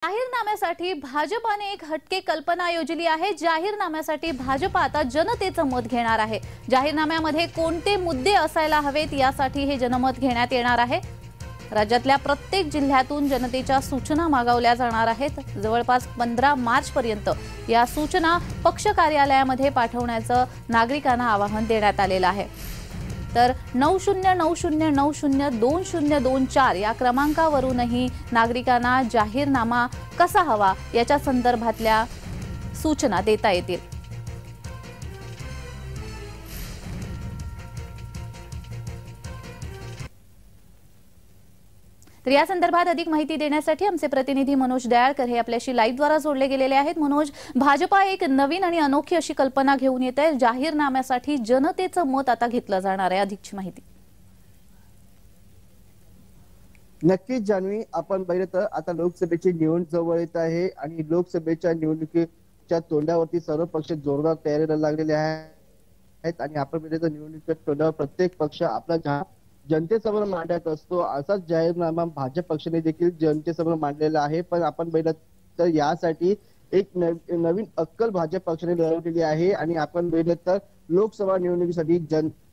जाहीरनाम्यासाठी भाजपाने एक हटके कल्पना योजली आहे। जाहीरनाम्यासाठी भाजप आता जनतेचं मत घेणार आहे। जाहीरनाम्यामध्ये कोणते मुद्दे असायला हवेत यासाठी हे जनमत घेण्यात येणार आहे। राज्यातल्या प्रत्येक जिल्ह्यातून जनतेच्या सूचना मागवल्या जाणार आहेत। जवळपास 15 मार्च पर्यंत या सूचना पक्ष कार्यालयामध्ये पाठवण्याचं नागरिकांना आवाहन देण्यात आलेलं आहे। तर 9090902024 या क्रमांकावरूनही नागरिकांना जाहीरनामा कसा हवा याच्या संदर्भातल्या सूचना देता येतील। तर या संदर्भात अधिक माहिती देण्यासाठी आमचे प्रतिनिधी मनोज दयाळकर हे आपल्याशी लाईव्ह द्वारा जोडले गेलेले आहेत। मनोज, भाजपा एक नवीन आणि अनोखी अशी कल्पना घेऊन येत आहे। जाहीरनाम्यासाठी जनतेचं मत आता घेतलं जाणार आहे। अधिकची माहिती। नक्कीच जान्हवी, आपण पाहिलं तर आता लोकसभेची निवडणूक जवळ येत आहे आणि लोकसभेच्या निवडणुकीच्या तोंडावरती सर्व पक्ष जोरदार तयारीला लागलेले आहेत आणि आपण पाहिलं तर निवडणुकीच्या तोंडावर प्रत्येक पक्ष आपला जनतेसमोर मांडत असतो। असाच जाहीरनामा भाजप पक्षाने देखील जनतेसमोर मांडलेला आहे। पण आपण पाहिलं तर यासाठी एक नवीन अक्कल भाजप पक्षाने लढवलेली आहे आणि आपण पाहिलं तर लोकसभा निवडणुकीसाठी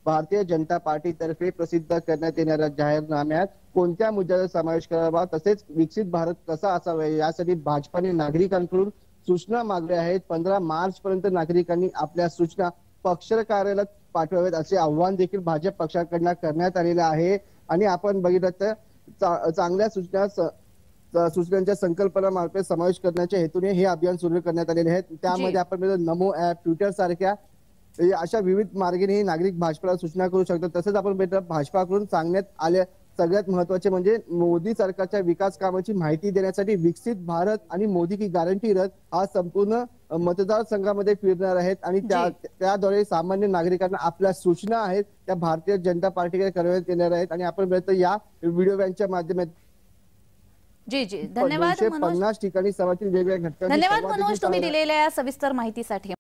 भारतीय जनता पार्टी तर्फे प्रसिद्ध करण्यात येणाऱ्या जाहीरनाम्यात कोणत्या मुद्द्याचा समावेश करावा तसेच विकसित भारत कसा असावा यासाठी भाजपाने नागरिकांकडून सूचना मागल्या आहेत। 15 मार्च पर्यंत नागरिकांनी आपल्या सूचना पक्ष कार्यालयात पाठवावेत असे आव्हान देखील भाजप पक्षाकडून करण्यात आलेले आहे। आणि आपण बघितलं तर चांगल्या सूचनांच्या संकल्पनामार्फत समावेश करण्याच्या हेतूने हे अभियान सुरू करण्यात आलेले आहे। त्यामध्ये आपण नमो ऍप, ट्विटर सारख्या अशा विविध मार्गाने नागरिक भाजपाला सूचना करू शकतात। तसेच आपण भाजपाकडून सांगण्यात आल्या सगळ्यात महत्त्वाचे म्हणजे मोदी सरकारच्या विकास कामाची माहिती देण्यासाठी विकसित भारत आणि मोदी की गॅरंटी रथ हा संपूर्ण मतदारसंघामध्ये फिरणार आहेत आणि त्याद्वारे सामान्य नागरिकांना आपल्या सूचना आहेत त्या भारतीय जनता पार्टीकडे करण्यात येणार आहेत। आणि आपण या व्हिडिओ व्हॅनच्या माध्यमातून धन्यवाद मनोज। 50 ठिकाणी समाजातील वेगवेगळ्या घटकांची धन्यवाद मनोज, तुम्ही दिलेल्या सविस्तर माहितीसाठी।